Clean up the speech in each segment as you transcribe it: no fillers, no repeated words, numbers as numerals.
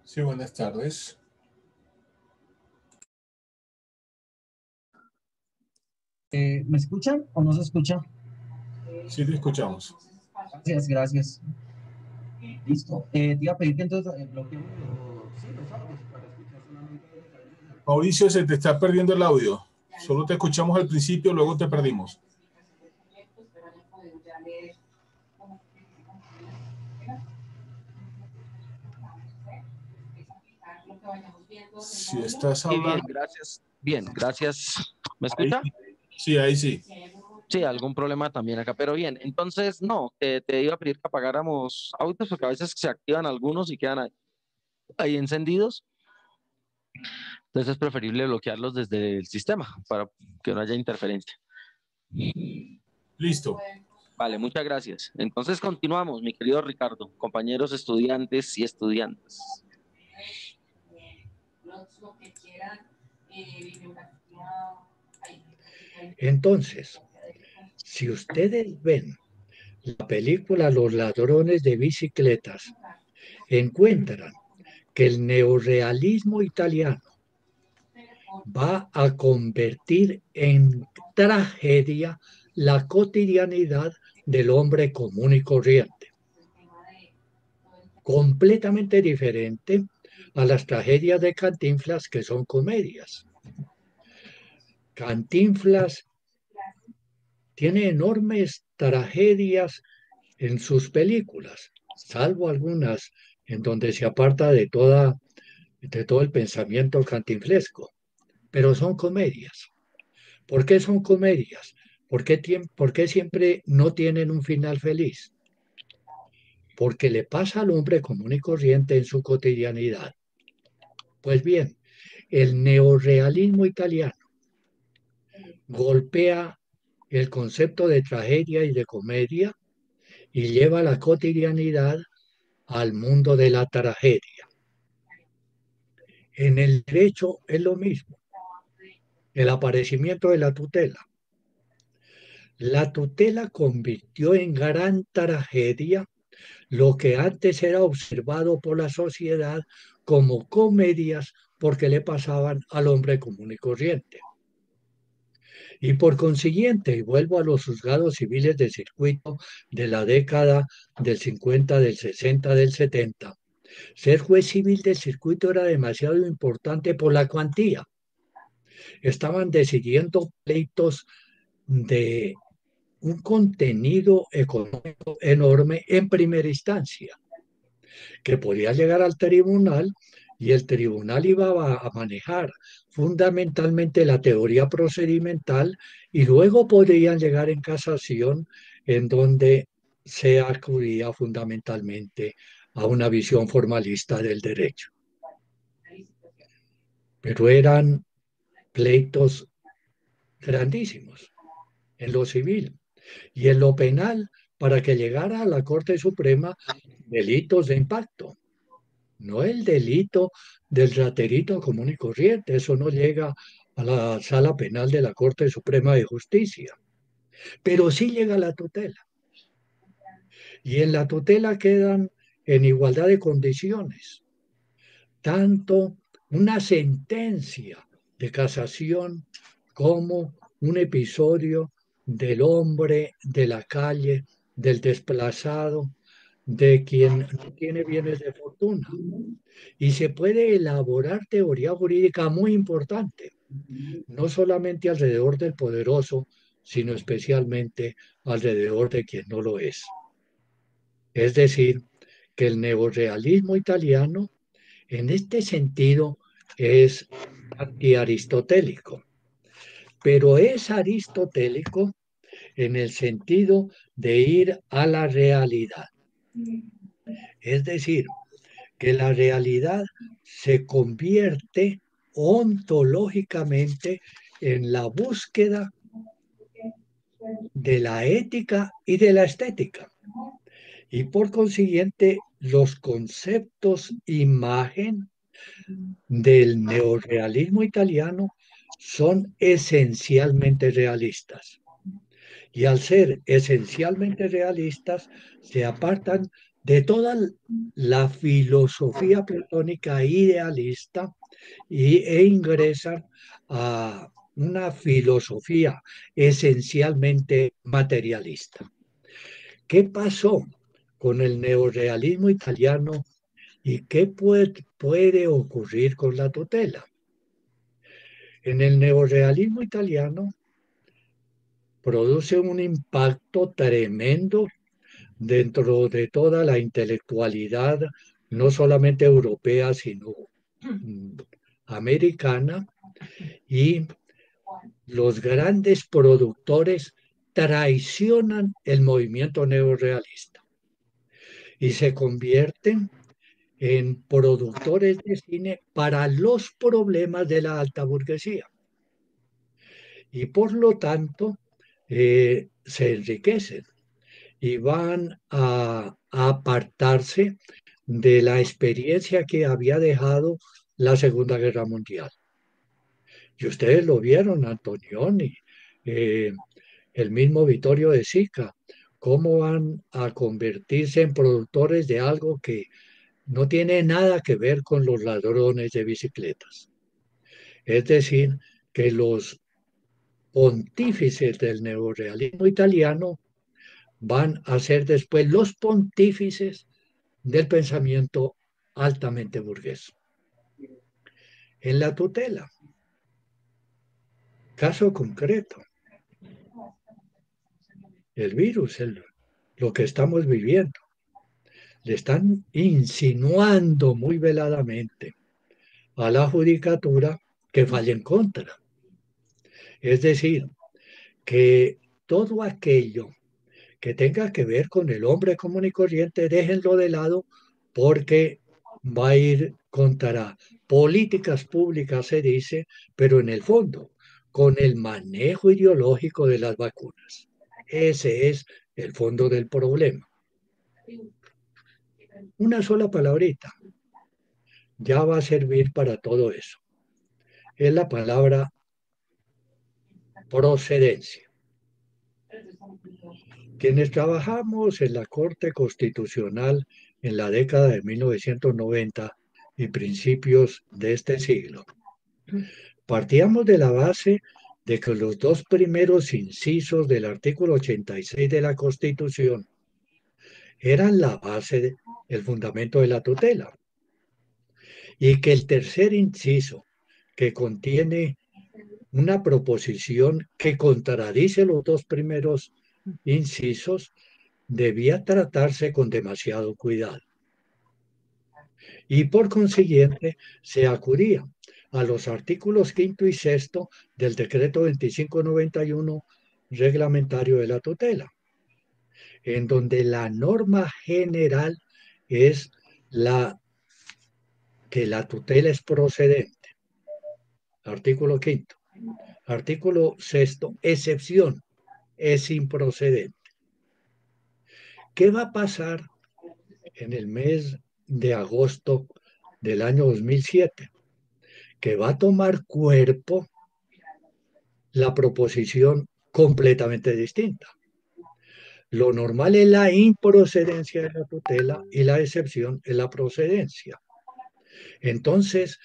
Sí, buenas tardes. ¿Me escuchan o no se escucha? Sí, te escuchamos. Gracias, gracias. Listo. Te iba a pedir que entonces bloqueemos los audios para escuchar solamente. Mauricio, se te está perdiendo el audio. Solo te escuchamos al principio, luego te perdimos. Si estás Sí, bien, hablando... gracias. Bien, gracias. ¿Me Ahí, escucha? sí, ahí sí. Sí, algún problema también acá, pero bien. Entonces, no, te iba a pedir que apagáramos audios porque a veces se activan algunos y quedan ahí encendidos. Entonces es preferible bloquearlos desde el sistema para que no haya interferencia. Listo. Vale, muchas gracias. Entonces continuamos, mi querido Ricardo, compañeros estudiantes y estudiantes. Entonces, si ustedes ven la película Los ladrones de bicicletas, encuentran que el neorrealismo italiano va a convertir en tragedia la cotidianidad del hombre común y corriente, completamente diferente a las tragedias de Cantinflas, que son comedias. Cantinflas tiene enormes tragedias en sus películas, salvo algunas en donde se aparta de todo el pensamiento cantinflesco, pero son comedias. ¿Por qué son comedias? ¿Por qué siempre no tienen un final feliz? Porque le pasa al hombre común y corriente en su cotidianidad. Pues bien, el neorrealismo italiano golpea el concepto de tragedia y de comedia y lleva la cotidianidad al mundo de la tragedia. En el derecho es lo mismo, el aparecimiento de la tutela. La tutela convirtió en gran tragedia lo que antes era observado por la sociedad como comedias porque le pasaban al hombre común y corriente. Y por consiguiente, y vuelvo a los juzgados civiles de circuito de la década del 50, del 60, del 70, ser juez civil del circuito era demasiado importante por la cuantía. Estaban decidiendo pleitos de un contenido económico enorme en primera instancia, que podía llegar al tribunal y el tribunal iba a manejar fundamentalmente la teoría procedimental y luego podrían llegar en casación en donde se acudía fundamentalmente a una visión formalista del derecho. Pero eran pleitos grandísimos en lo civil y en lo penal para que llegara a la Corte Suprema delitos de impacto. No el delito del raterito común y corriente, eso no llega a la sala penal de la Corte Suprema de Justicia, pero sí llega a la tutela. Y en la tutela quedan en igualdad de condiciones, tanto una sentencia de casación como un episodio del hombre de la calle, del desplazado, de quien no tiene bienes de fortuna. Y se puede elaborar teoría jurídica muy importante, no solamente alrededor del poderoso, sino especialmente alrededor de quien no lo es. Es decir, que el neorrealismo italiano, en este sentido, es antiaristotélico, pero es aristotélico en el sentido de ir a la realidad. Es decir, que la realidad se convierte ontológicamente en la búsqueda de la ética y de la estética. Y por consiguiente, los conceptos imagen del neorrealismo italiano son esencialmente realistas. Y al ser esencialmente realistas, se apartan de toda la filosofía platónica idealista e ingresan a una filosofía esencialmente materialista. ¿Qué pasó con el neorrealismo italiano y qué puede ocurrir con la tutela? En el neorrealismo italiano produce un impacto tremendo dentro de toda la intelectualidad, no solamente europea, sino americana, y los grandes productores traicionan el movimiento neorrealista y se convierten en productores de cine para los problemas de la alta burguesía. Y por lo tanto, se enriquecen y van a apartarse de la experiencia que había dejado la Segunda Guerra Mundial. Y ustedes lo vieron, Antonioni, eh, el mismo Vittorio de Sica, cómo van a convertirse en productores de algo que no tiene nada que ver con los ladrones de bicicletas. Es decir, que los pontífices del neorrealismo italiano van a ser después los pontífices del pensamiento altamente burgués. En la tutela, caso concreto, el virus, lo que estamos viviendo, le están insinuando muy veladamente a la judicatura que falle en contra. Es decir, que todo aquello que tenga que ver con el hombre común y corriente, déjenlo de lado porque va a ir contra políticas públicas, se dice, pero en el fondo, con el manejo ideológico de las vacunas. Ese es el fondo del problema. Una sola palabrita ya va a servir para todo eso. Es la palabra procedencia. Quienes trabajamos en la Corte Constitucional en la década de 1990 y principios de este siglo, partíamos de la base de que los dos primeros incisos del artículo 86 de la Constitución eran la base, el fundamento de la tutela, y que el tercer inciso, que contiene una proposición que contradice los dos primeros incisos, debía tratarse con demasiado cuidado. Y por consiguiente se acudía a los artículos 5 y 6 del decreto 2591 reglamentario de la tutela, en donde la norma general es que la tutela es procedente. Artículo 5. Artículo 6, excepción, es improcedente. ¿Qué va a pasar en el mes de agosto del año 2007? Que va a tomar cuerpo la proposición completamente distinta. Lo normal es la improcedencia de la tutela y la excepción es la procedencia. Entonces,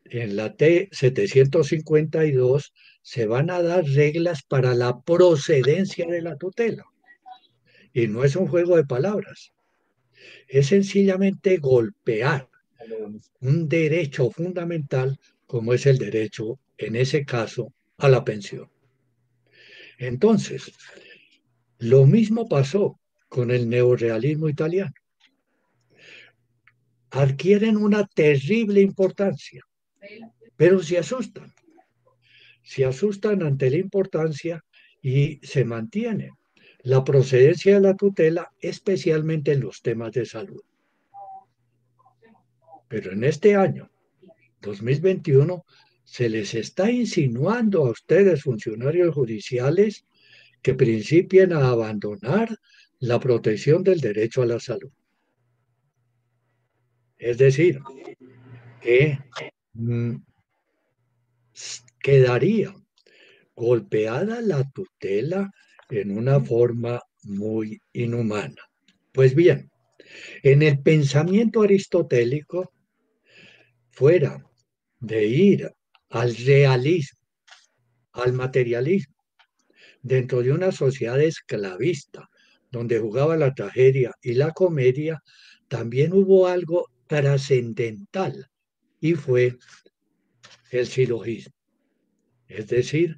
en la T-752 se van a dar reglas para la procedencia de la tutela. Y no es un juego de palabras. Es sencillamente golpear un derecho fundamental como es el derecho, en ese caso, a la pensión. Entonces, lo mismo pasó con el neorrealismo italiano. Adquieren una terrible importancia, pero se asustan ante la importancia y se mantiene la procedencia de la tutela, especialmente en los temas de salud. Pero en este año, 2021, se les está insinuando a ustedes, funcionarios judiciales, que principien a abandonar la protección del derecho a la salud. Es decir, que quedaría golpeada la tutela en una forma muy inhumana. Pues bien, En el pensamiento aristotélico, fuera de ir al realismo, al materialismo, dentro de una sociedad esclavista, donde jugaba la tragedia y la comedia, también hubo algo trascendental y fue el silogismo, es decir,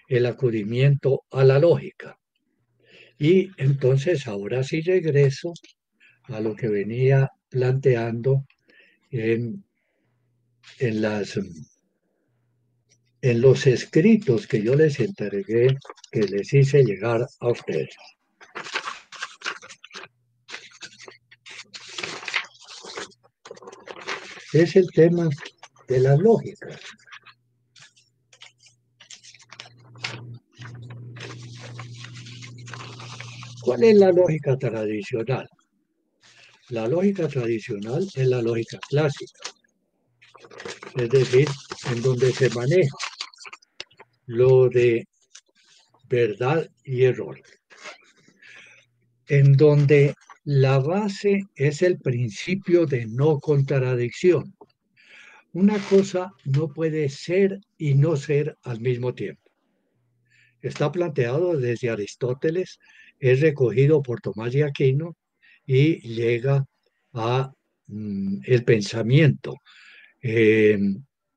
el acudimiento a la lógica. Y entonces ahora sí regreso a lo que venía planteando en, en las, en los escritos que yo les entregué, que les hice llegar a ustedes. Es el tema de la lógica. ¿Cuál es la lógica tradicional? La lógica tradicional es la lógica clásica, es decir, en donde se maneja lo de verdad y error, en donde la base es el principio de no contradicción. Una cosa no puede ser y no ser al mismo tiempo. Está planteado desde Aristóteles, es recogido por Tomás de Aquino y llega a el pensamiento eh,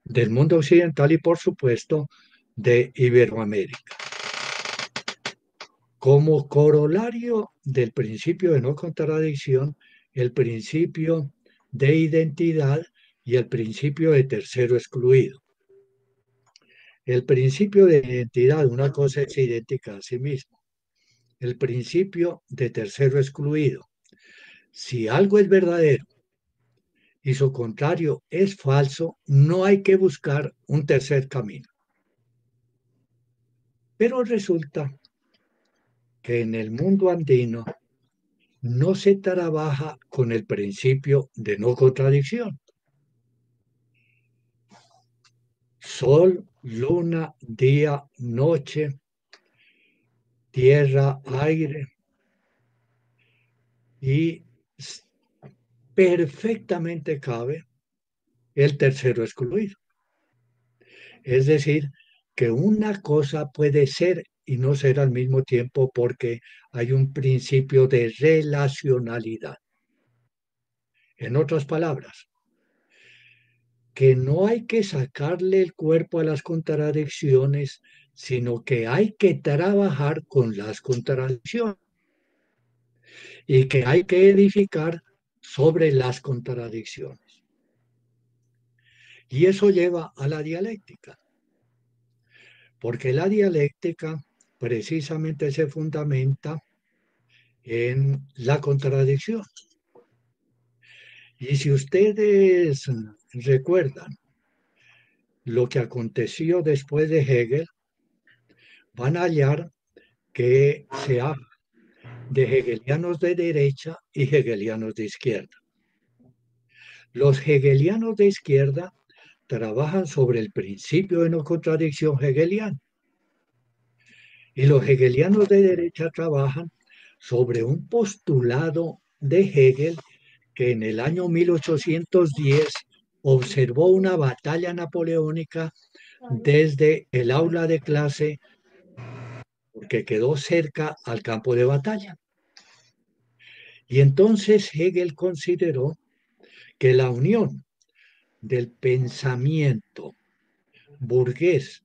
del mundo occidental y por supuesto de Iberoamérica. Como corolario del principio de no contradicción, el principio de identidad y el principio de tercero excluido. El principio de identidad, una cosa es idéntica a sí mismo. El principio de tercero excluido. Si algo es verdadero y su contrario es falso, no hay que buscar un tercer camino. Pero resulta que en el mundo andino no se trabaja con el principio de no contradicción. Sol, luna, día, noche, tierra, aire y perfectamente cabe el tercero excluido. Es decir, que una cosa puede ser y no ser al mismo tiempo porque hay un principio de relacionalidad. En otras palabras, que no hay que sacarle el cuerpo a las contradicciones, sino que hay que trabajar con las contradicciones y que hay que edificar sobre las contradicciones. Y eso lleva a la dialéctica, porque la dialéctica precisamente se fundamenta en la contradicción. Y si ustedes recuerdan lo que aconteció después de Hegel, van a hallar que se habla de hegelianos de derecha y hegelianos de izquierda. Los hegelianos de izquierda trabajan sobre el principio de no contradicción hegeliano y los hegelianos de derecha trabajan sobre un postulado de Hegel que en el año 1810 observó una batalla napoleónica desde el aula de clase porque quedó cerca al campo de batalla. Y entonces Hegel consideró que la unión del pensamiento burgués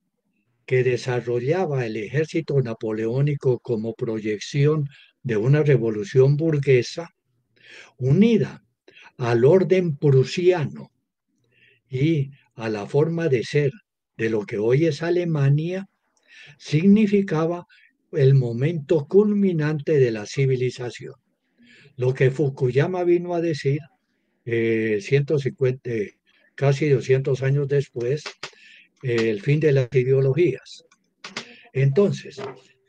que desarrollaba el ejército napoleónico como proyección de una revolución burguesa, unida al orden prusiano y a la forma de ser de lo que hoy es Alemania, significaba el momento culminante de la civilización. Lo que Fukuyama vino a decir 150, casi 200 años después, el fin de las ideologías. Entonces,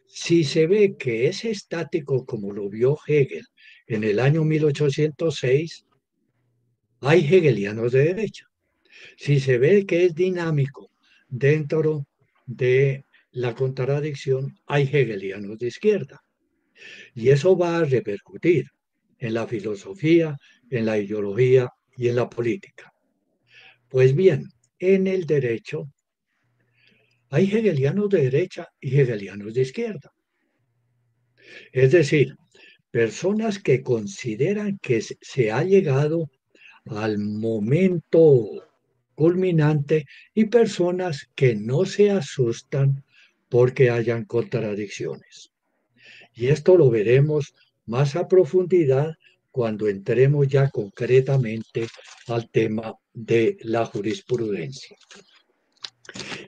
si se ve que es estático como lo vio Hegel en el año 1806, hay hegelianos de derecha. Si se ve que es dinámico dentro de la contradicción, hay hegelianos de izquierda. Y eso va a repercutir en la filosofía, en la ideología y en la política. Pues bien, en el derecho hay hegelianos de derecha y hegelianos de izquierda. Es decir, personas que consideran que se ha llegado al momento culminante y personas que no se asustan porque hayan contradicciones. Y esto lo veremos más a profundidad cuando entremos ya concretamente al tema de la jurisprudencia.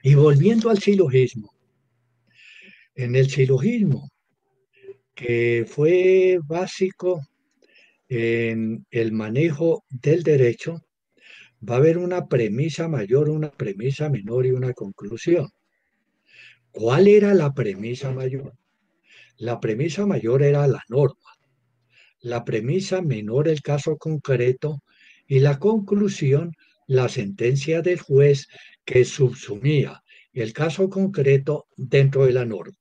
Y volviendo al silogismo, en el silogismo, que fue básico en el manejo del derecho, va a haber una premisa mayor, una premisa menor y una conclusión. ¿Cuál era la premisa mayor? La premisa mayor era la norma, la premisa menor el caso concreto y la conclusión la sentencia del juez que subsumía el caso concreto dentro de la norma.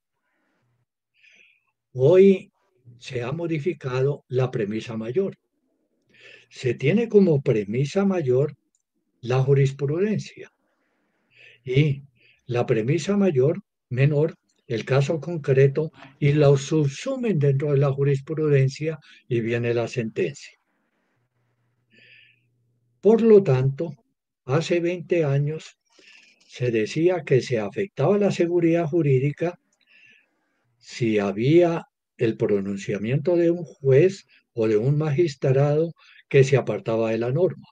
Hoy se ha modificado la premisa mayor. Se tiene como premisa mayor la jurisprudencia y la premisa menor, el caso concreto, y lo subsumen dentro de la jurisprudencia y viene la sentencia. Por lo tanto, hace 20 años se decía que se afectaba la seguridad jurídica si había el pronunciamiento de un juez o de un magistrado que se apartaba de la norma.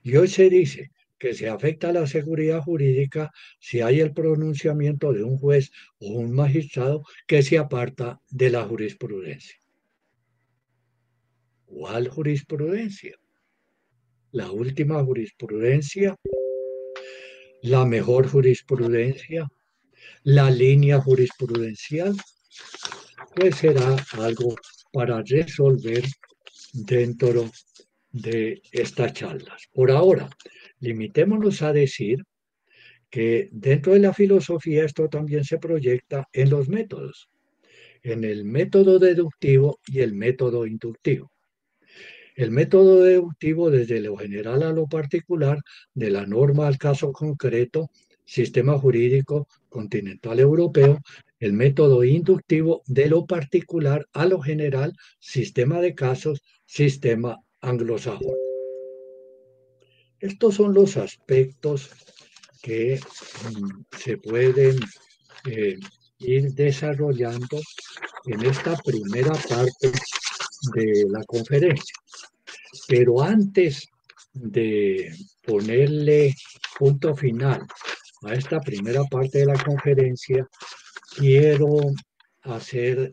Y hoy se dice que se afecta la seguridad jurídica si hay el pronunciamiento de un juez o un magistrado que se aparta de la jurisprudencia. ¿Cuál jurisprudencia? La última jurisprudencia, la mejor jurisprudencia, la línea jurisprudencial, pues será algo para resolver dentro de estas charlas. Por ahora, limitémonos a decir que dentro de la filosofía esto también se proyecta en los métodos, en el método deductivo y el método inductivo. El método deductivo desde lo general a lo particular, de la norma al caso concreto, sistema jurídico continental europeo, el método inductivo de lo particular a lo general, sistema de casos, sistema anglosajón. Estos son los aspectos que se pueden ir desarrollando en esta primera parte de la conferencia. Pero antes de ponerle punto final a esta primera parte de la conferencia, quiero hacer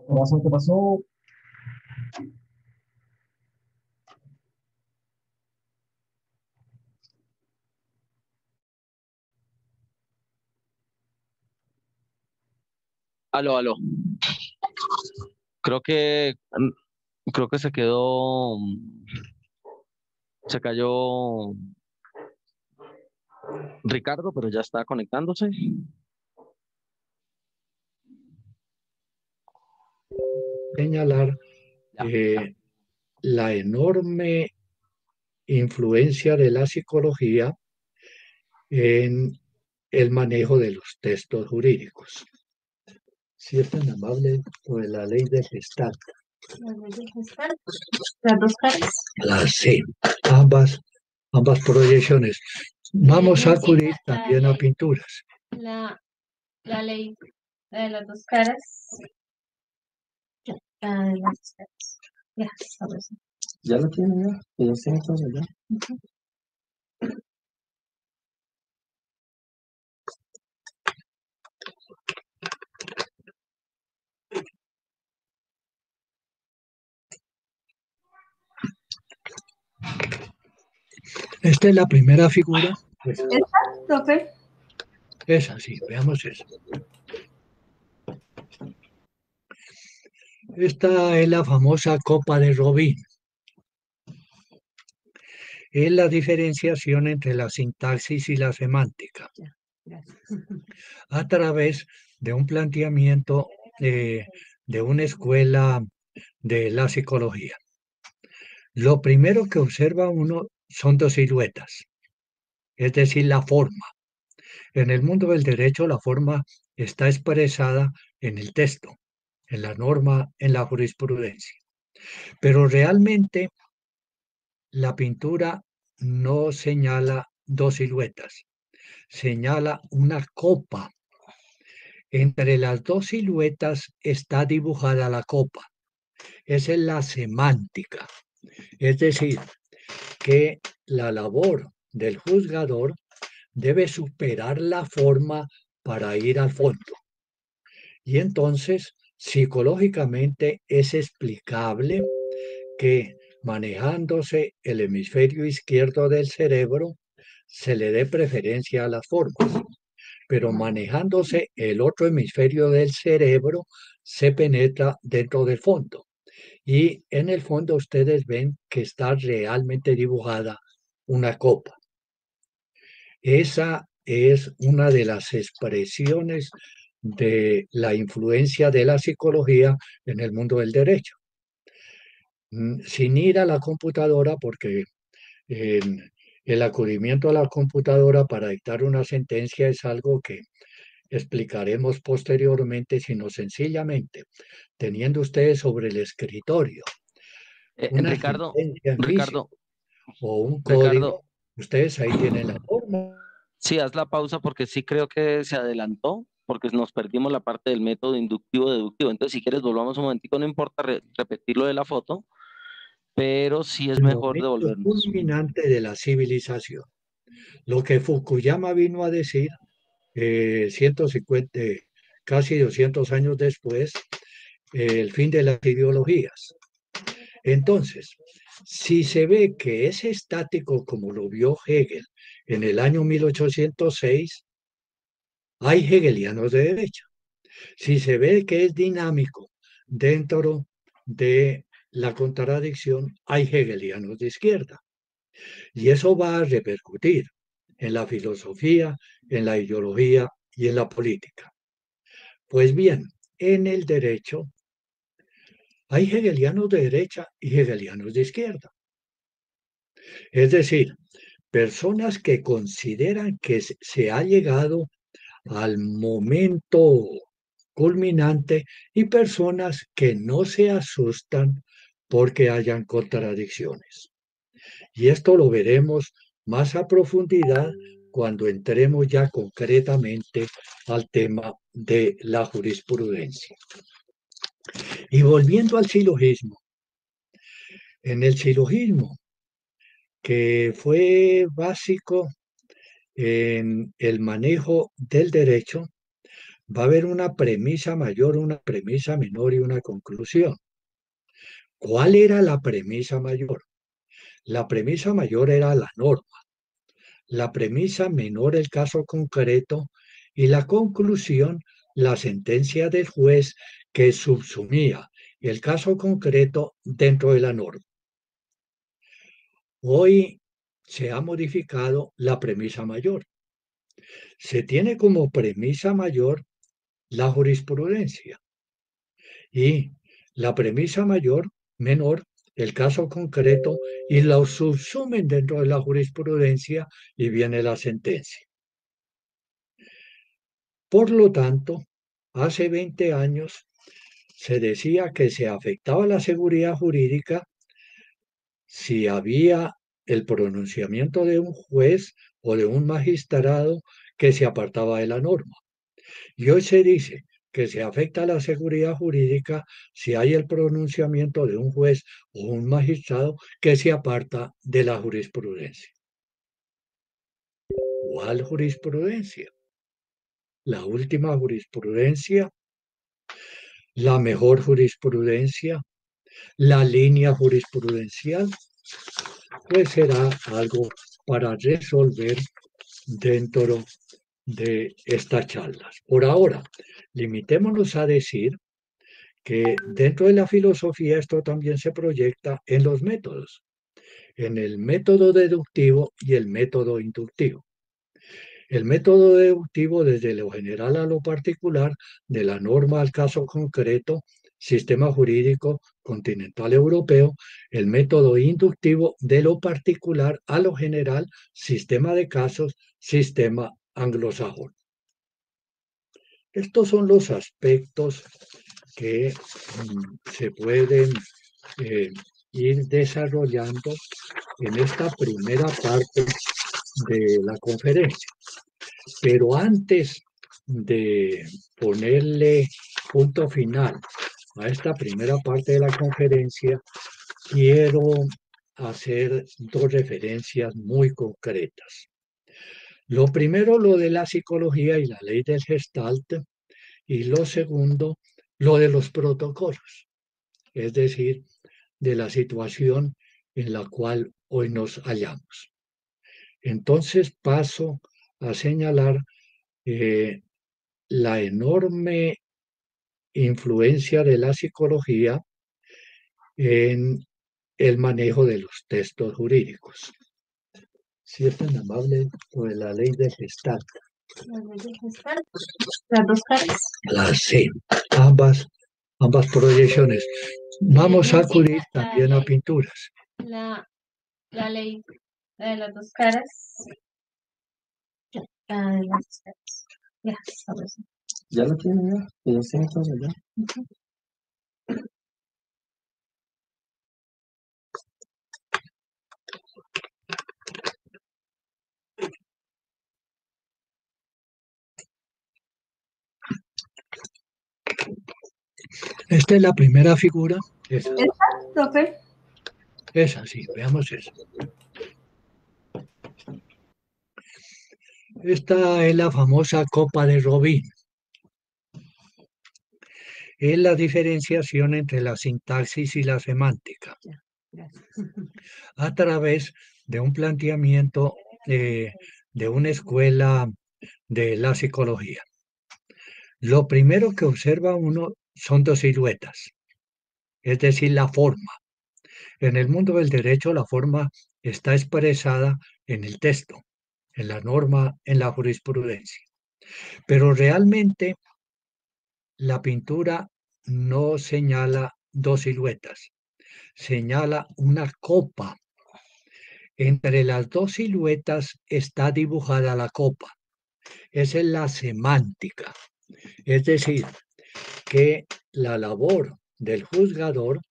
¿Qué pasó? Aló, aló. Creo que se quedó, se cayó Ricardo, pero ya está conectándose. señalar la enorme influencia de la psicología en el manejo de los textos jurídicos. Si es tan amable, sobre la ley de Gestalt. ¿La ley de Gestalt? ¿Las dos caras? Sí, ambas proyecciones. Vamos a acudir también a pinturas. La ley de las dos caras. La de las dos caras. Ya, ahora sí. Ya lo tiene, ya. Ya lo tiene entonces, ya. Esta es la primera figura. ¿Esta, profe? Esa, sí, veamos esa. Esta es la famosa copa de Robin. Es la diferenciación entre la sintaxis y la semántica. Gracias. a través de un planteamiento de una escuela de la psicología. Lo primero que observa uno son dos siluetas, es decir, la forma. En el mundo del derecho, la forma está expresada en el texto, en la norma, en la jurisprudencia. Pero realmente la pintura no señala dos siluetas, señala una copa. Entre las dos siluetas está dibujada la copa. Esa es la semántica. Es decir, que la labor del juzgador debe superar la forma para ir al fondo. Y entonces, psicológicamente es explicable que manejándose el hemisferio izquierdo del cerebro, se le dé preferencia a las formas, pero manejándose el otro hemisferio del cerebro, se penetra dentro del fondo. Y en el fondo ustedes ven que está realmente dibujada una copa. Esa es una de las expresiones de la influencia de la psicología en el mundo del derecho. Sin ir a la computadora, porque el acudimiento a la computadora para dictar una sentencia es algo que explicaremos posteriormente, sino sencillamente teniendo ustedes sobre el escritorio una Ricardo, sentencia en Ricardo, físico o un Ricardo, código, ustedes ahí tienen la forma. sí, haz la pausa porque sí creo que se adelantó, porque nos perdimos la parte del método inductivo-deductivo. Entonces, si quieres, volvamos un momentico, no importa repetir lo de la foto, pero sí es El mejor momento devolvernos. culminante de la civilización. Lo que Fukuyama vino a decir 150, casi 200 años después, el fin de las ideologías. Entonces, si se ve que es estático como lo vio Hegel en el año 1806, hay hegelianos de derecha. Si se ve que es dinámico dentro de la contradicción, hay hegelianos de izquierda. Y eso va a repercutir en la filosofía, en la ideología y en la política. Pues bien, en el derecho hay hegelianos de derecha y hegelianos de izquierda. Es decir, personas que consideran que se ha llegado al momento culminante y personas que no se asustan porque hayan contradicciones. Y esto lo veremos más a profundidad cuando entremos ya concretamente al tema de la jurisprudencia. Y volviendo al silogismo, en el silogismo, que fue básico en el manejo del derecho, va a haber una premisa mayor, una premisa menor y una conclusión. ¿Cuál era la premisa mayor? La premisa mayor era la norma, la premisa menor el caso concreto y la conclusión la sentencia del juez que subsumía el caso concreto dentro de la norma. Hoy se ha modificado la premisa mayor. Se tiene como premisa mayor la jurisprudencia y la premisa menor, el caso concreto, y lo subsumen dentro de la jurisprudencia y viene la sentencia. Por lo tanto, hace 20 años se decía que se afectaba la seguridad jurídica si había el pronunciamiento de un juez o de un magistrado que se apartaba de la norma. Y hoy se dice que se afecta la seguridad jurídica si hay el pronunciamiento de un juez o un magistrado que se aparta de la jurisprudencia. ¿Cuál jurisprudencia? La última jurisprudencia, la mejor jurisprudencia, la línea jurisprudencial, pues será algo para resolver dentro de estas charlas. Por ahora, limitémonos a decir que dentro de la filosofía esto también se proyecta en los métodos, en el método deductivo y el método inductivo. El método deductivo desde lo general a lo particular, de la norma al caso concreto, sistema jurídico continental europeo, el método inductivo de lo particular a lo general, sistema de casos, sistema anglosajón. Estos son los aspectos que se pueden ir desarrollando en esta primera parte de la conferencia. Pero antes de ponerle punto final a esta primera parte de la conferencia, quiero hacer dos referencias muy concretas. Lo primero, lo de la psicología y la ley del Gestalt, y lo segundo, lo de los protocolos, es decir, de la situación en la cual hoy nos hallamos. Entonces paso a señalar la enorme influencia de la psicología en el manejo de los textos jurídicos. Si es tan amable, por la ley de Gestalt. La ley de Gestalt. Las dos caras. Sí, ambas proyecciones. Vamos a acudir también a pinturas. La ley de las dos caras. La de las dos caras. Ya, sabes. Ya lo tienen, ya. Ya están entonces ya. Esta es la primera figura. Esa, Profe. esa sí, veamos esa. Esta es la famosa copa de Robin. Es la diferenciación entre la sintaxis y la semántica a través de un planteamiento de una escuela de la psicología. Lo primero que observa uno son dos siluetas, es decir, la forma. En el mundo del derecho, la forma está expresada en el texto, en la norma, en la jurisprudencia. Pero realmente la pintura no señala dos siluetas, señala una copa. Entre las dos siluetas está dibujada la copa. Esa es la semántica. Es decir, que la labor del juzgador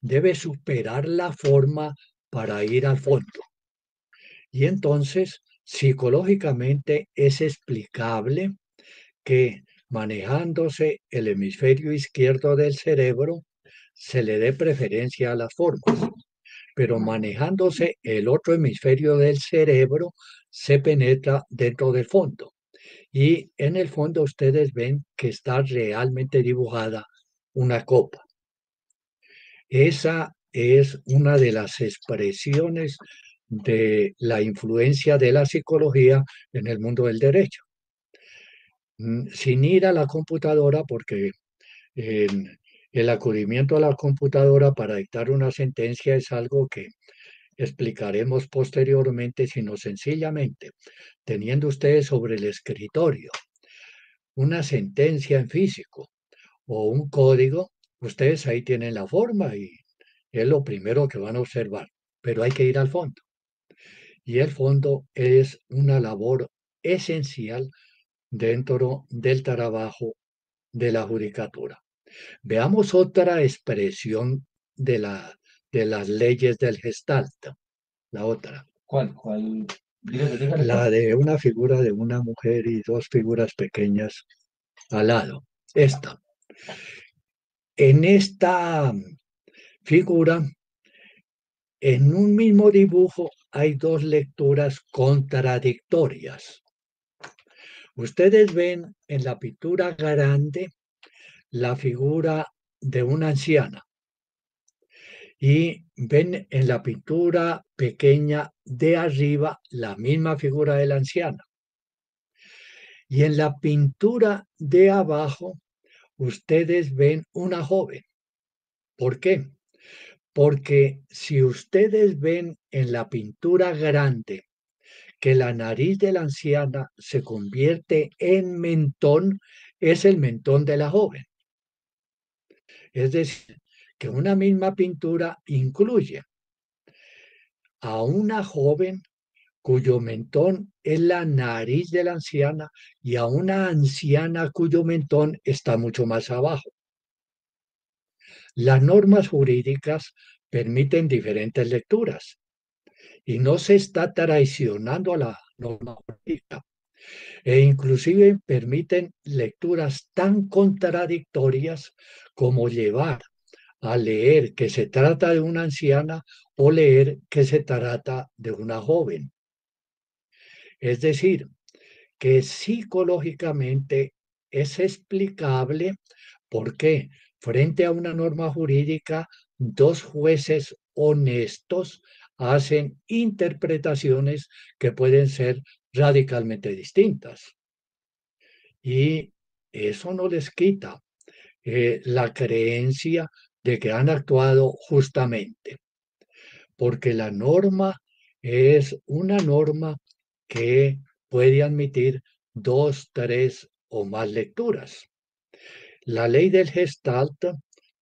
debe superar la forma para ir al fondo. Y entonces, psicológicamente es explicable que manejándose el hemisferio izquierdo del cerebro, se le dé preferencia a las formas, pero manejándose el otro hemisferio del cerebro, se penetra dentro del fondo. Y en el fondo ustedes ven que está realmente dibujada una copa. Esa es una de las expresiones de la influencia de la psicología en el mundo del derecho. Sin ir a la computadora, porque el acudimiento a la computadora para dictar una sentencia es algo que explicaremos posteriormente, sino sencillamente teniendo ustedes sobre el escritorio una sentencia en físico o un código, ustedes ahí tienen la forma y es lo primero que van a observar, pero hay que ir al fondo. Y el fondo es una labor esencial dentro del trabajo de la judicatura. Veamos otra expresión de las leyes del Gestalt. La otra. ¿Cuál? Dígale. La de una figura de una mujer y dos figuras pequeñas al lado. Esta. En esta figura, en un mismo dibujo, hay dos lecturas contradictorias. Ustedes ven en la pintura grande la figura de una anciana y ven en la pintura pequeña de arriba la misma figura de la anciana. Y en la pintura de abajo ustedes ven una joven. ¿Por qué? Porque si ustedes ven en la pintura grande que la nariz de la anciana se convierte en mentón, es el mentón de la joven. Es decir, que una misma pintura incluye a una joven cuyo mentón es la nariz de la anciana y a una anciana cuyo mentón está mucho más abajo. Las normas jurídicas permiten diferentes lecturas y no se está traicionando a la norma jurídica, e inclusive permiten lecturas tan contradictorias como llevar a leer que se trata de una anciana o leer que se trata de una joven. Es decir, que psicológicamente es explicable por qué frente a una norma jurídica dos jueces honestos hacen interpretaciones que pueden ser radicalmente distintas. Y eso no les quita la creencia de que han actuado justamente, porque la norma es una norma que puede admitir dos, tres o más lecturas. La ley del Gestalt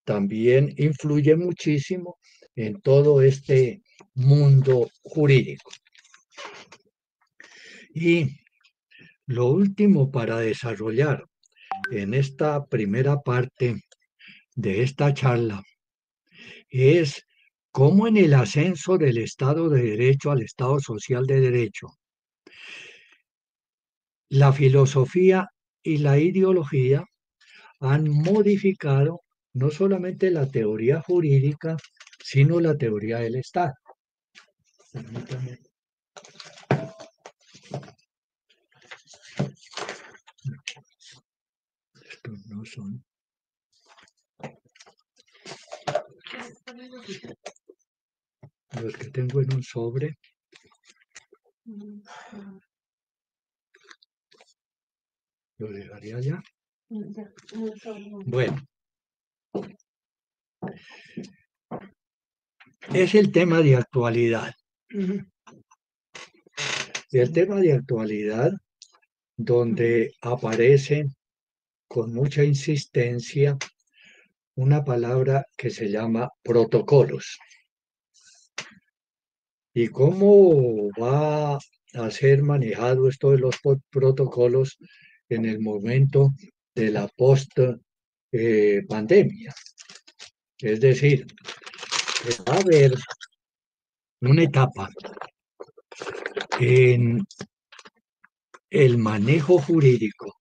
también influye muchísimo en todo este mundo jurídico. Y lo último para desarrollar en esta primera parte de esta charla es cómo en el ascenso del Estado de Derecho al Estado Social de Derecho, la filosofía y la ideología han modificado no solamente la teoría jurídica, sino la teoría del Estado. Permítame. Estos no son. Los que tengo en un sobre. Lo dejaré allá. Bueno. Es el tema de actualidad. El tema de actualidad donde aparece con mucha insistencia una palabra que se llama protocolos. ¿Y cómo va a ser manejado esto de los protocolos en el momento de la post-pandemia? Es decir, va a haber una etapa en el manejo jurídico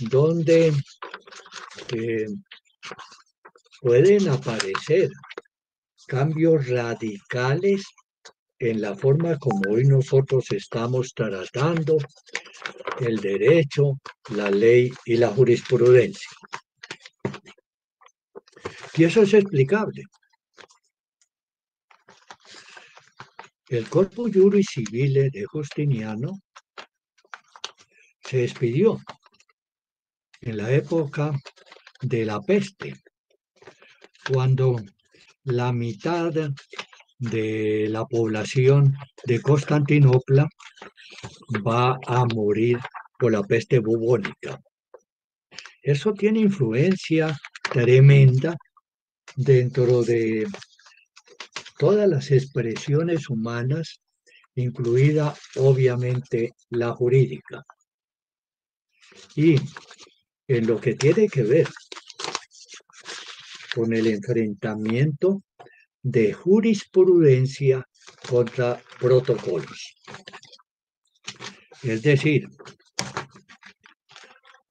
donde pueden aparecer cambios radicales en la forma como hoy nosotros estamos tratando el derecho, la ley y la jurisprudencia. Y eso es explicable. El Corpus Juris Civile de Justiniano se despidió en la época de la peste, cuando la mitad de la población de Constantinopla va a morir por la peste bubónica. Eso tiene influencia tremenda dentro de todas las expresiones humanas, incluida obviamente la jurídica. Y en lo que tiene que ver con el enfrentamiento de jurisprudencia contra protocolos. Es decir,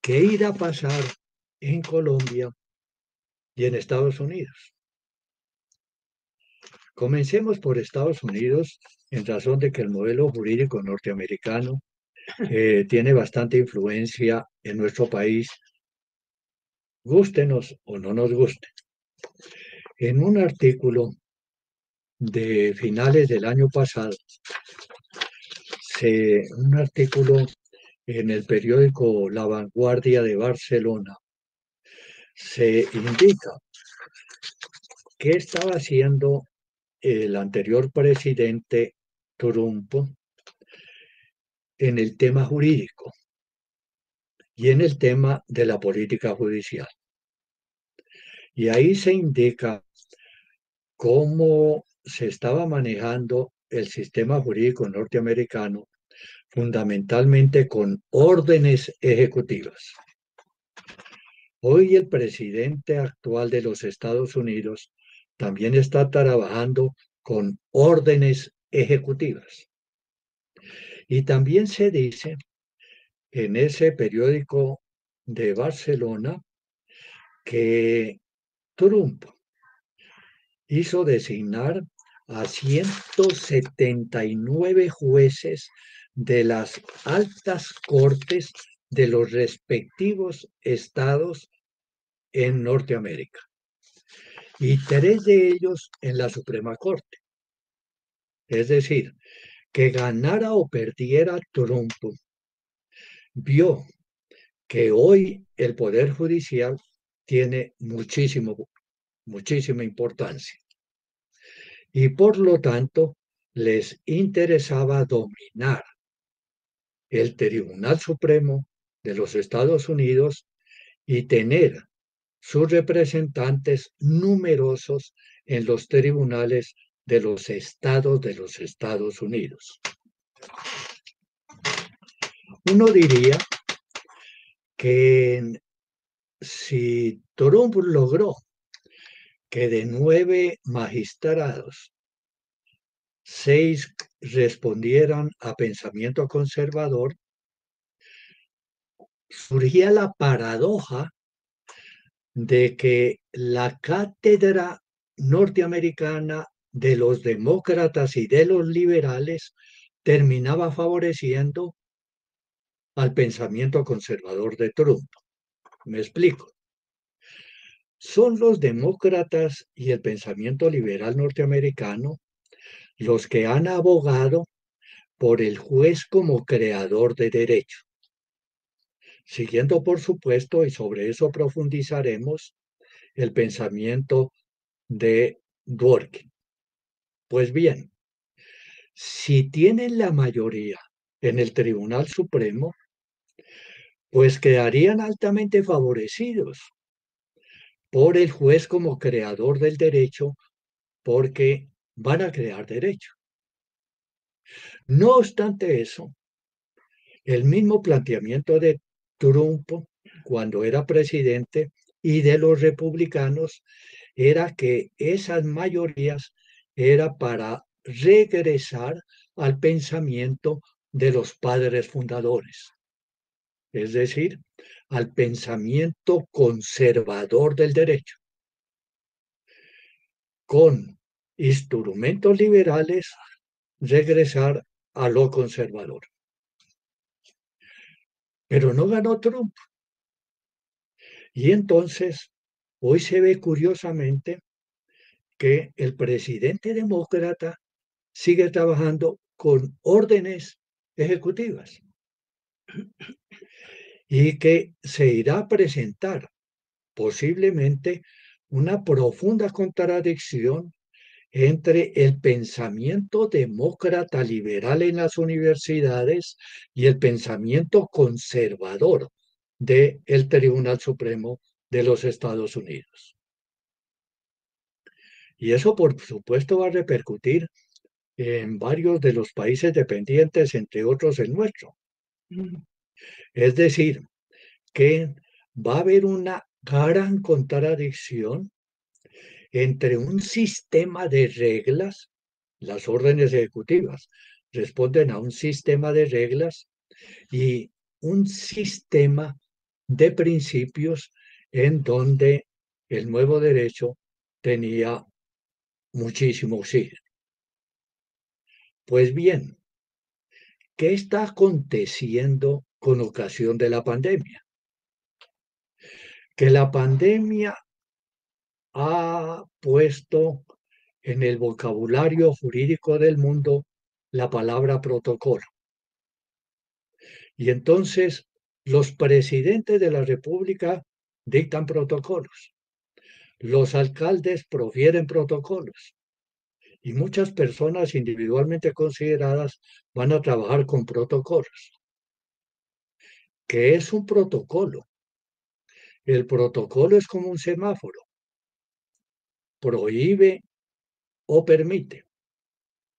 ¿qué irá a pasar en Colombia y en Estados Unidos? Comencemos por Estados Unidos, en razón de que el modelo jurídico norteamericano tiene bastante influencia en nuestro país, gústenos o no nos guste. En un artículo de finales del año pasado, un artículo en el periódico La Vanguardia de Barcelona, se indica qué estaba haciendo el anterior presidente Trump en el tema jurídico y en el tema de la política judicial. Y ahí se indica cómo se estaba manejando el sistema jurídico norteamericano, fundamentalmente con órdenes ejecutivas. Hoy el presidente actual de los Estados Unidos también está trabajando con órdenes ejecutivas. Y también se dice en ese periódico de Barcelona que Trump hizo designar a 179 jueces de las altas cortes de los respectivos estados en Norteamérica y 3 de ellos en la Suprema Corte. Es decir, que ganara o perdiera Trump, vio que hoy el Poder Judicial tiene muchísima importancia. Y por lo tanto, les interesaba dominar el Tribunal Supremo de los Estados Unidos y tener sus representantes numerosos en los tribunales de los estados de los Estados Unidos. Uno diría que si Trump logró que de 9 magistrados, 6 respondieran a pensamiento conservador, surgía la paradoja de que la cátedra norteamericana de los demócratas y de los liberales terminaba favoreciendo al pensamiento conservador de Trump. Me explico. Son los demócratas y el pensamiento liberal norteamericano los que han abogado por el juez como creador de derecho. Siguiendo, por supuesto, y sobre eso profundizaremos, el pensamiento de Dworkin. Pues bien, si tienen la mayoría en el Tribunal Supremo, pues quedarían altamente favorecidos por el juez como creador del derecho, porque van a crear derecho. No obstante eso, el mismo planteamiento de Trump cuando era presidente y de los republicanos era que esas mayorías era para regresar al pensamiento de los padres fundadores, es decir, al pensamiento conservador del derecho, con instrumentos liberales regresar a lo conservador. Pero no ganó Trump. Y entonces, hoy se ve curiosamente que el presidente demócrata sigue trabajando con órdenes ejecutivas y que se irá a presentar posiblemente una profunda contradicción entre el pensamiento demócrata liberal en las universidades y el pensamiento conservador del Tribunal Supremo de los Estados Unidos. Y eso, por supuesto, va a repercutir en varios de los países dependientes, entre otros el nuestro. Es decir, que va a haber una gran contradicción entre un sistema de reglas, las órdenes ejecutivas responden a un sistema de reglas y un sistema de principios en donde el nuevo derecho tenía muchísimo oxígeno. Pues bien, ¿qué está aconteciendo con ocasión de la pandemia? Que la pandemia ha puesto en el vocabulario jurídico del mundo la palabra protocolo. Y entonces los presidentes de la República dictan protocolos, los alcaldes profieren protocolos Y muchas personas individualmente consideradas van a trabajar con protocolos. ¿Qué es un protocolo? El protocolo es como un semáforo. Prohíbe o permite.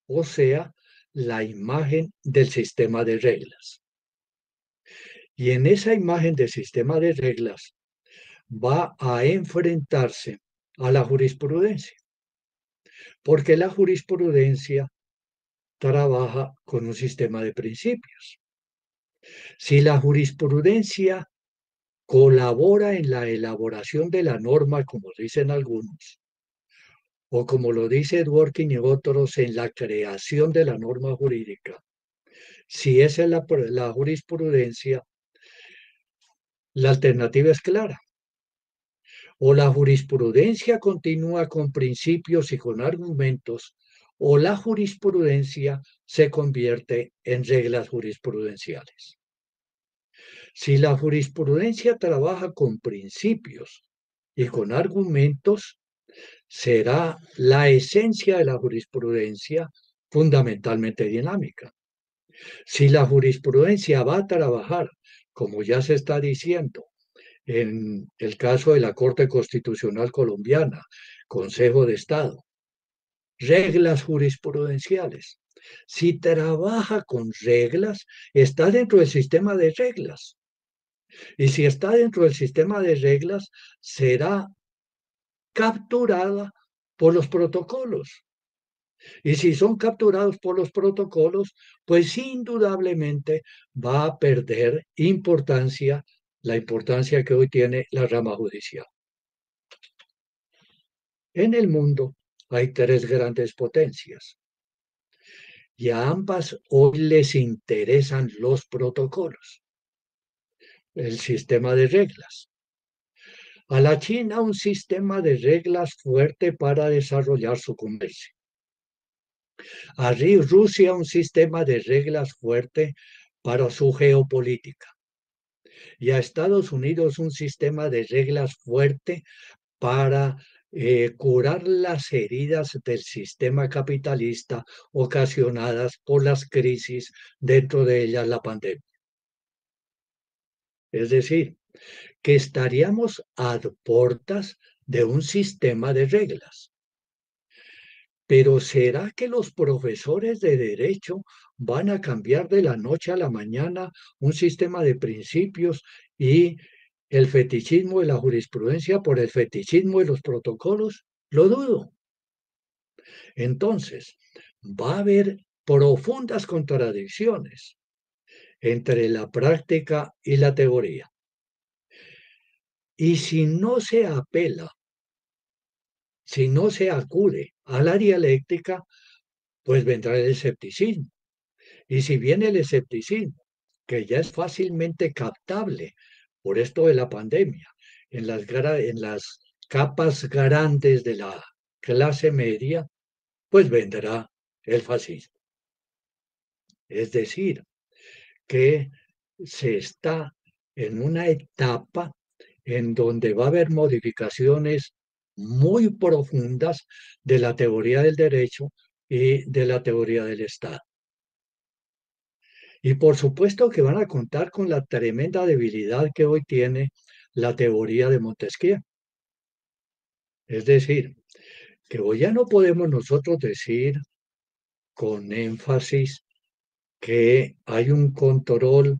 O sea, la imagen del sistema de reglas. Y en esa imagen del sistema de reglas va a enfrentarse a la jurisprudencia, porque la jurisprudencia trabaja con un sistema de principios. Si la jurisprudencia colabora en la elaboración de la norma, como dicen algunos, o como lo dice Dworkin y otros, en la creación de la norma jurídica, si esa es la jurisprudencia, la alternativa es clara. O la jurisprudencia continúa con principios y con argumentos, o la jurisprudencia se convierte en reglas jurisprudenciales. Si la jurisprudencia trabaja con principios y con argumentos, será la esencia de la jurisprudencia fundamentalmente dinámica. Si la jurisprudencia va a trabajar, como ya se está diciendo, en el caso de la Corte Constitucional Colombiana, Consejo de Estado, reglas jurisprudenciales. Si trabaja con reglas, está dentro del sistema de reglas. Y si está dentro del sistema de reglas, será capturada por los protocolos. Y si son capturados por los protocolos, pues indudablemente va a perder importancia, la importancia que hoy tiene la rama judicial. En el mundo hay tres grandes potencias y a ambas hoy les interesan los protocolos, el sistema de reglas. A la China un sistema de reglas fuerte para desarrollar su comercio. A Rusia un sistema de reglas fuerte para su geopolítica. Y a Estados Unidos un sistema de reglas fuerte para curar las heridas del sistema capitalista ocasionadas por las crisis, dentro de ellas la pandemia. Es decir, que estaríamos a puertas de un sistema de reglas. Pero ¿será que los profesores de derecho van a cambiar de la noche a la mañana un sistema de principios y el fetichismo de la jurisprudencia por el fetichismo de los protocolos? Lo dudo. Entonces, va a haber profundas contradicciones entre la práctica y la teoría. Y si no se apela, si no se acude a la dialéctica, pues vendrá el escepticismo. Y si viene el escepticismo, que ya es fácilmente captable por esto de la pandemia, en las capas grandes de la clase media, pues vendrá el fascismo. Es decir, que se está en una etapa en donde va a haber modificaciones muy profundas de la teoría del derecho y de la teoría del Estado. Y por supuesto que van a contar con la tremenda debilidad que hoy tiene la teoría de Montesquieu. Es decir, que hoy ya no podemos nosotros decir con énfasis que hay un control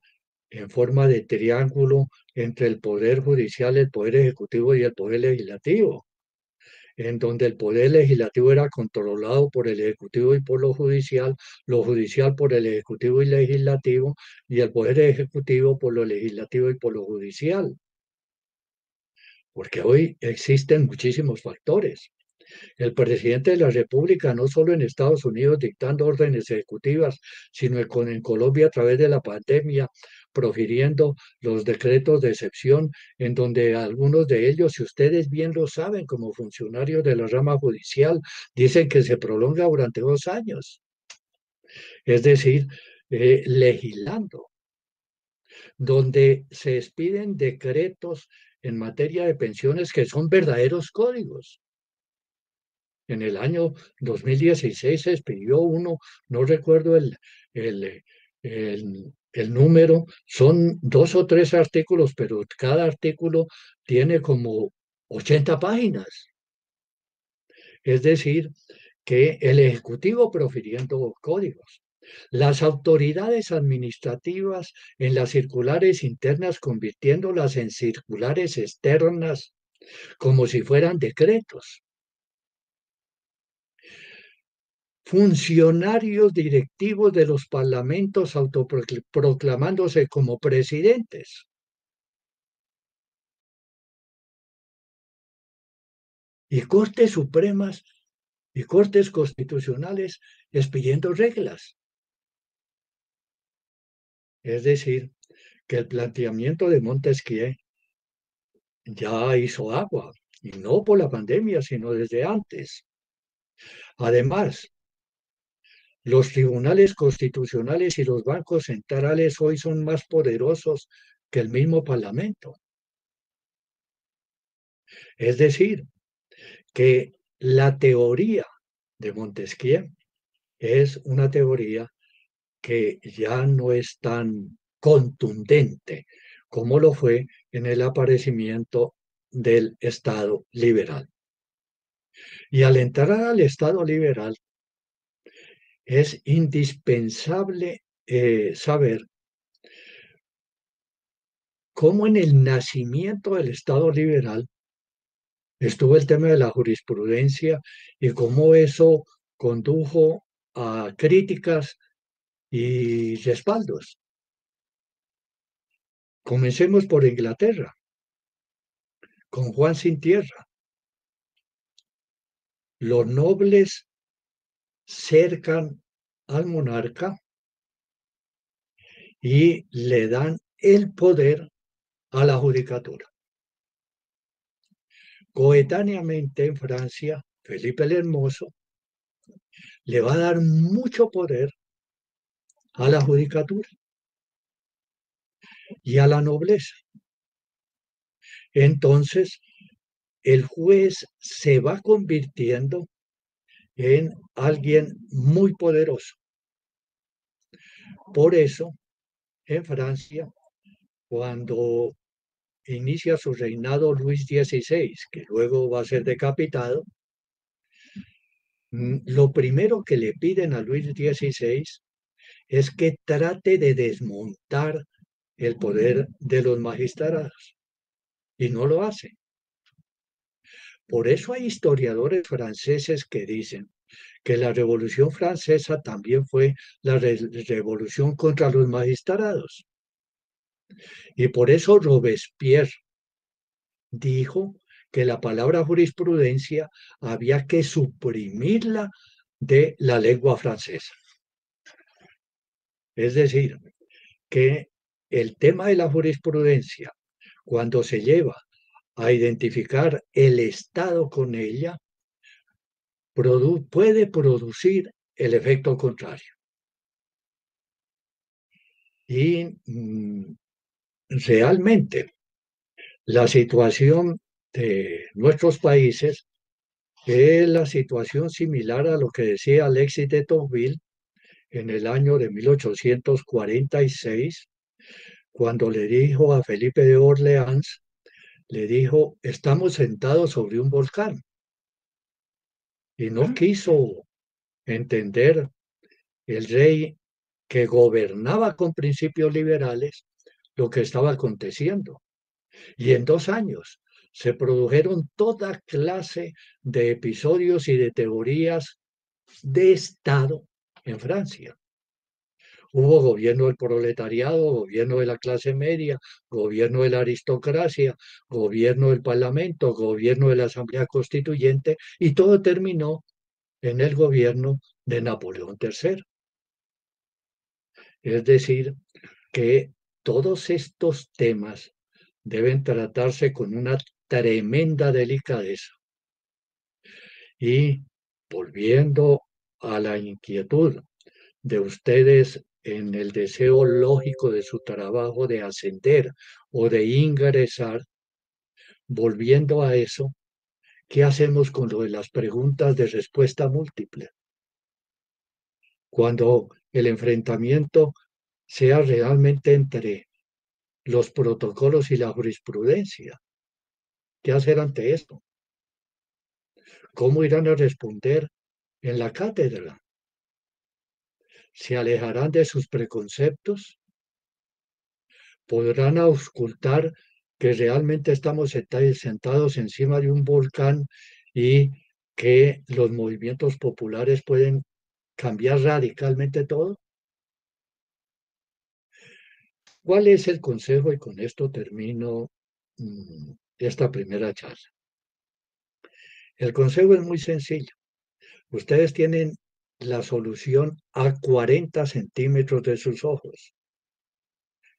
en forma de triángulo entre el poder judicial, el poder ejecutivo y el poder legislativo, en donde el poder legislativo era controlado por el ejecutivo y por lo judicial por el ejecutivo y legislativo, y el poder ejecutivo por lo legislativo y por lo judicial. Porque hoy existen muchísimos factores. El presidente de la República, no solo en Estados Unidos dictando órdenes ejecutivas, sino en Colombia a través de la pandemia, profiriendo los decretos de excepción, en donde algunos de ellos, si ustedes bien lo saben, como funcionarios de la rama judicial, dicen que se prolonga durante 2 años. Es decir, legislando, donde se expiden decretos en materia de pensiones que son verdaderos códigos. En el año 2016 se expidió uno, no recuerdo el, el número, son 2 o 3 artículos, pero cada artículo tiene como 80 páginas. Es decir, que el Ejecutivo profiriendo códigos, las autoridades administrativas en las circulares internas convirtiéndolas en circulares externas como si fueran decretos. Funcionarios directivos de los parlamentos autoproclamándose como presidentes. Y cortes supremas y cortes constitucionales expidiendo reglas. Es decir, que el planteamiento de Montesquieu ya hizo agua, y no por la pandemia, sino desde antes. Además, los tribunales constitucionales y los bancos centrales hoy son más poderosos que el mismo Parlamento. Es decir, que la teoría de Montesquieu es una teoría que ya no es tan contundente como lo fue en el aparecimiento del Estado liberal. Y al entrar al Estado liberal, es indispensable saber cómo en el nacimiento del Estado liberal estuvo el tema de la jurisprudencia y cómo eso condujo a críticas y respaldos. Comencemos por Inglaterra, con Juan sin tierra. Los nobles cercan al monarca y le dan el poder a la judicatura. Coetáneamente en Francia, Felipe el Hermoso le va a dar mucho poder a la judicatura y a la nobleza. Entonces, el juez se va convirtiendo en alguien muy poderoso. Por eso, en Francia, cuando inicia su reinado Luis XVI, que luego va a ser decapitado, lo primero que le piden a Luis XVI es que trate de desmontar el poder de los magistrados, y no lo hace. Por eso hay historiadores franceses que dicen que la Revolución Francesa también fue la revolución contra los magistrados. Y por eso Robespierre dijo que la palabra jurisprudencia había que suprimirla de la lengua francesa. Es decir, que el tema de la jurisprudencia, cuando se lleva a identificar el Estado con ella, puede producir el efecto contrario. Y realmente la situación de nuestros países es la situación similar a lo que decía Alexis de Tocqueville en el año de 1846, cuando le dijo a Felipe de Orleans, le dijo, estamos sentados sobre un volcán. Y no quiso entender el rey que gobernaba con principios liberales lo que estaba aconteciendo. Y en 2 años se produjeron toda clase de episodios y de teorías de Estado en Francia. Hubo gobierno del proletariado, gobierno de la clase media, gobierno de la aristocracia, gobierno del parlamento, gobierno de la Asamblea Constituyente, y todo terminó en el gobierno de Napoleón III. Es decir, que todos estos temas deben tratarse con una tremenda delicadeza. Y volviendo a la inquietud de ustedes en el deseo lógico de su trabajo de ascender o de ingresar, volviendo a eso, ¿Qué hacemos con lo de las preguntas de respuesta múltiple? Cuando el enfrentamiento sea realmente entre los protocolos y la jurisprudencia. ¿Qué hacer ante esto? ¿Cómo irán a responder en la cátedra? ¿Se alejarán de sus preconceptos? ¿Podrán auscultar que realmente estamos sentados encima de un volcán y que los movimientos populares pueden cambiar radicalmente todo? ¿Cuál es el consejo? Y con esto termino esta primera charla. El consejo es muy sencillo. Ustedes tienen la solución a 40 centímetros de sus ojos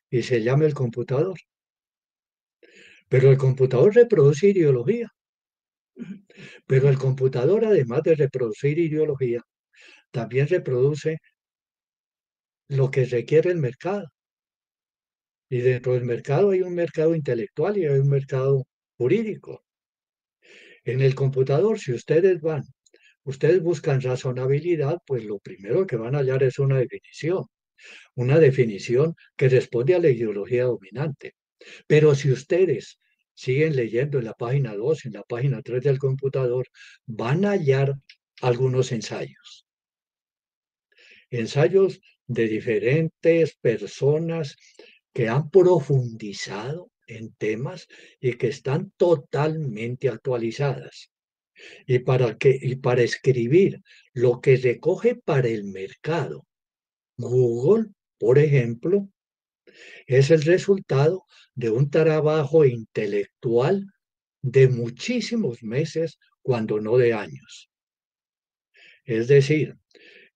y se llama el computador. Pero el computador reproduce ideología. Pero el computador, además de reproducir ideología, también reproduce lo que requiere el mercado. Y dentro del mercado hay un mercado intelectual y hay un mercado jurídico. En el computador, si ustedes buscan razonabilidad, pues lo primero que van a hallar es una definición que responde a la ideología dominante. Pero si ustedes siguen leyendo en la página 2, en la página 3 del computador, van a hallar algunos ensayos. Ensayos de diferentes personas que han profundizado en temas y que están totalmente actualizadas. Y para escribir lo que recoge para el mercado, Google, por ejemplo, es el resultado de un trabajo intelectual de muchísimos meses, cuando no de años. Es decir,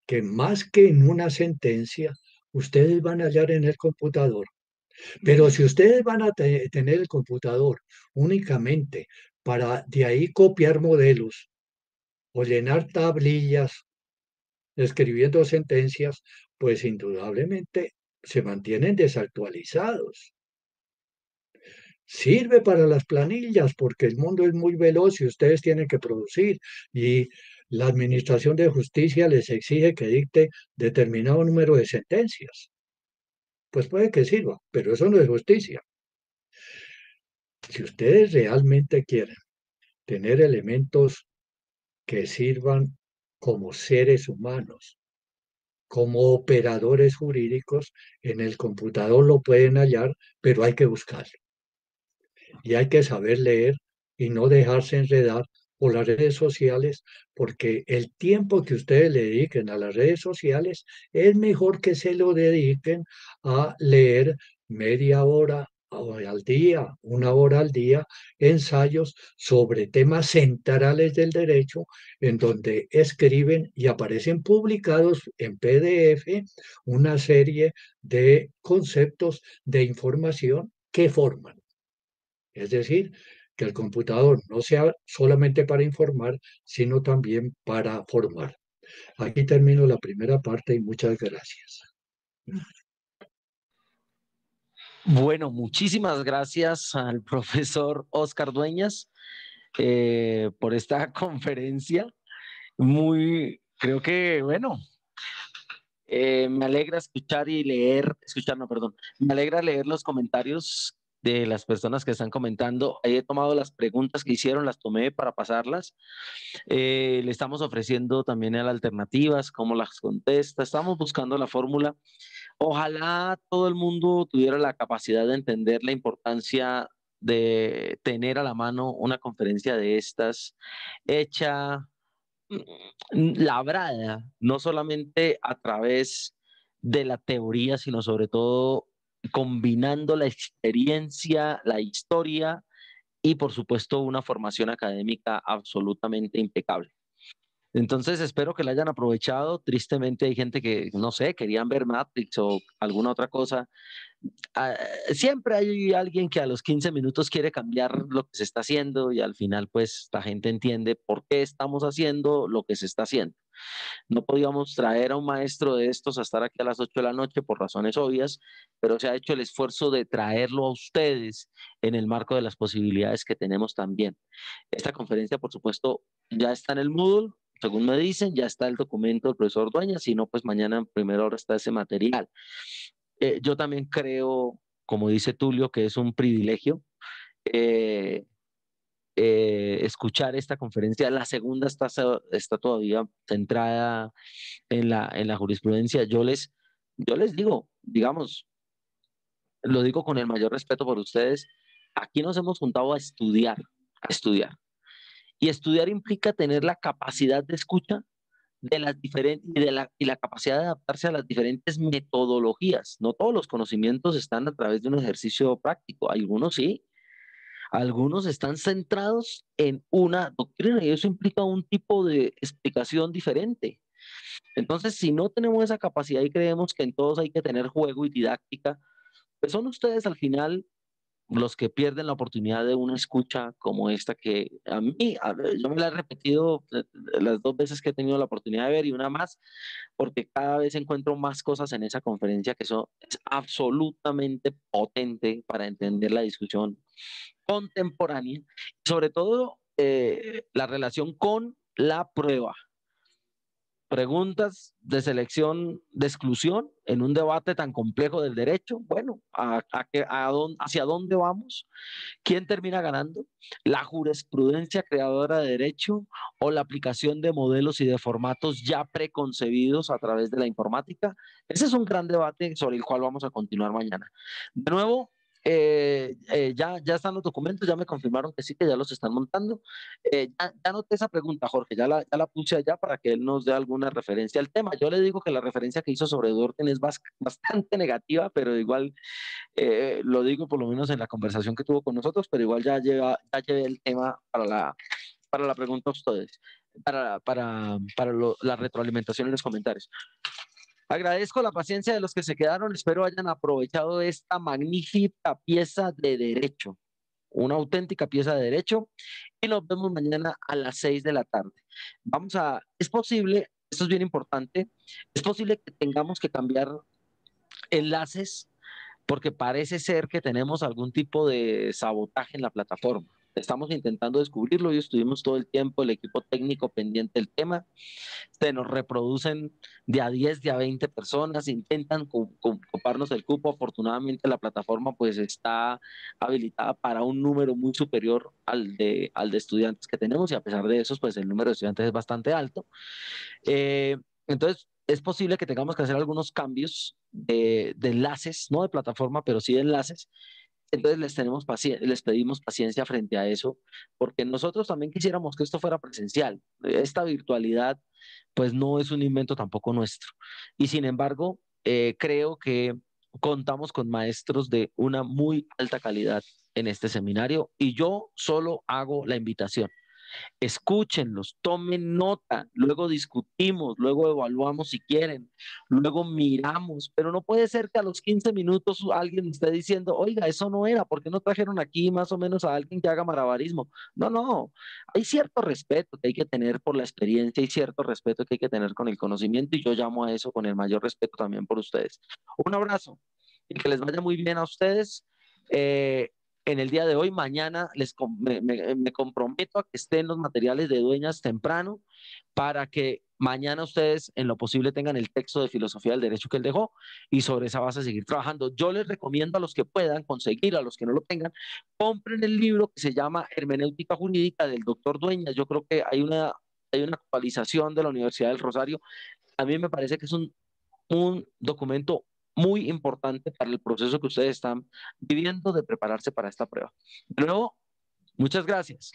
que más que en una sentencia, ustedes van a hallar en el computador. Pero si ustedes van a tener el computador únicamente para de ahí copiar modelos o llenar tablillas escribiendo sentencias, pues indudablemente se mantienen desactualizados. Sirve para las planillas porque el mundo es muy veloz y ustedes tienen que producir y la Administración de Justicia les exige que dicte determinado número de sentencias. Pues puede que sirva, pero eso no es justicia. Si ustedes realmente quieren tener elementos que sirvan como seres humanos, como operadores jurídicos, en el computador lo pueden hallar, pero hay que buscarlo. Y hay que saber leer y no dejarse enredar por las redes sociales, porque el tiempo que ustedes le dediquen a las redes sociales es mejor que se lo dediquen a leer media hora al día, una hora al día, ensayos sobre temas centrales del derecho, en donde escriben y aparecen publicados en PDF una serie de conceptos de información que forman. Es decir, que el computador no sea solamente para informar, sino también para formar. Aquí termino la primera parte y muchas gracias. Bueno, muchísimas gracias al profesor Oscar Dueñas por esta conferencia. Creo que, bueno, me alegra escuchar, no, perdón, me alegra leer los comentarios de las personas que están comentando. He tomado las preguntas que hicieron, las tomé para pasarlas. Le estamos ofreciendo también alternativas, cómo las contesta. Estamos buscando la fórmula. Ojalá todo el mundo tuviera la capacidad de entender la importancia de tener a la mano una conferencia de estas hecha, labrada, no solamente a través de la teoría, sino sobre todo combinando la experiencia, la historia y por supuesto una formación académica absolutamente impecable. Entonces espero que la hayan aprovechado. Tristemente hay gente que, no sé, querían ver Matrix o alguna otra cosa. Siempre hay alguien que a los 15 minutos quiere cambiar lo que se está haciendo y al final pues la gente entiende por qué estamos haciendo lo que se está haciendo. No podíamos traer a un maestro de estos a estar aquí a las 8 de la noche por razones obvias, pero se ha hecho el esfuerzo de traerlo a ustedes en el marco de las posibilidades que tenemos también. Esta conferencia, por supuesto, ya está en el Moodle, según me dicen, ya está el documento del profesor Dueñas, si no, pues mañana en primera hora está ese material. Yo también creo, como dice Tulio, que es un privilegio eh, escuchar esta conferencia. La segunda está todavía centrada en la jurisprudencia. Yo les digo, digamos, lo digo con el mayor respeto por ustedes, aquí nos hemos juntado a estudiar, a estudiar. Y estudiar implica tener la capacidad de escucha de las diferentes y la capacidad de adaptarse a las diferentes metodologías. No todos los conocimientos están a través de un ejercicio práctico, algunos sí, algunos están centrados en una doctrina y eso implica un tipo de explicación diferente. Entonces, si no tenemos esa capacidad y creemos que en todos hay que tener juego y didáctica, pues son ustedes al final los que pierden la oportunidad de una escucha como esta que yo me la he repetido las 2 veces que he tenido la oportunidad de ver y una más, porque cada vez encuentro más cosas en esa conferencia que eso es absolutamente potente para entender la discusión contemporánea, sobre todo la relación con la prueba. Preguntas de selección de exclusión en un debate tan complejo del derecho. Bueno, ¿hacia dónde vamos? ¿Quién termina ganando? ¿La jurisprudencia creadora de derecho o la aplicación de modelos y de formatos ya preconcebidos a través de la informática? Ese es un gran debate sobre el cual vamos a continuar mañana. De nuevo, ya están los documentos, ya me confirmaron que sí, que ya los están montando. Ya noté esa pregunta, Jorge, ya la puse allá para que él nos dé alguna referencia al tema. Yo le digo que la referencia que hizo sobre Durden es bastante negativa, pero igual lo digo por lo menos en la conversación que tuvo con nosotros, pero igual ya llevé el tema para la pregunta a ustedes, la retroalimentación en los comentarios. Agradezco la paciencia de los que se quedaron, espero hayan aprovechado esta magnífica pieza de derecho, una auténtica pieza de derecho, y nos vemos mañana a las 6 de la tarde. Es posible, esto es bien importante, es posible que tengamos que cambiar enlaces porque parece ser que tenemos algún tipo de sabotaje en la plataforma. Estamos intentando descubrirlo y estuvimos todo el tiempo, el equipo técnico pendiente del tema. Se nos reproducen de a 10, de a 20 personas, intentan coparnos el cupo. Afortunadamente la plataforma pues está habilitada para un número muy superior al de estudiantes que tenemos y a pesar de eso pues el número de estudiantes es bastante alto. Entonces, es posible que tengamos que hacer algunos cambios de enlaces, no de plataforma, pero sí de enlaces. Entonces les pedimos paciencia frente a eso, porque nosotros también quisiéramos que esto fuera presencial. Esta virtualidad, pues no es un invento tampoco nuestro. Y sin embargo, creo que contamos con maestros de una muy alta calidad en este seminario y yo solo hago la invitación. Escúchenlos, tomen nota, luego discutimos, luego evaluamos si quieren, luego miramos, pero no puede ser que a los 15 minutos alguien esté diciendo, oiga, eso no era, ¿por qué no trajeron aquí más o menos a alguien que haga malabarismo? No, no, hay cierto respeto que hay que tener por la experiencia y cierto respeto que hay que tener con el conocimiento y yo llamo a eso con el mayor respeto también por ustedes. Un abrazo y que les vaya muy bien a ustedes. En el día de hoy, mañana me comprometo a que estén los materiales de Dueñas temprano para que mañana ustedes en lo posible tengan el texto de filosofía del derecho que él dejó y sobre esa base seguir trabajando. Yo les recomiendo a los que puedan conseguir, a los que no lo tengan, compren el libro que se llama Hermenéutica Jurídica del doctor Dueñas. Yo creo que hay una actualización de la Universidad del Rosario. A mí me parece que es un documento muy importante para el proceso que ustedes están viviendo de prepararse para esta prueba. De nuevo, muchas gracias.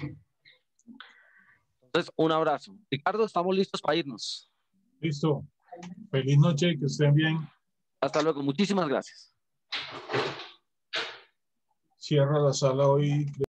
Entonces, un abrazo. Ricardo, estamos listos para irnos. Listo. Feliz noche, que estén bien. Hasta luego. Muchísimas gracias. Cierra la sala hoy.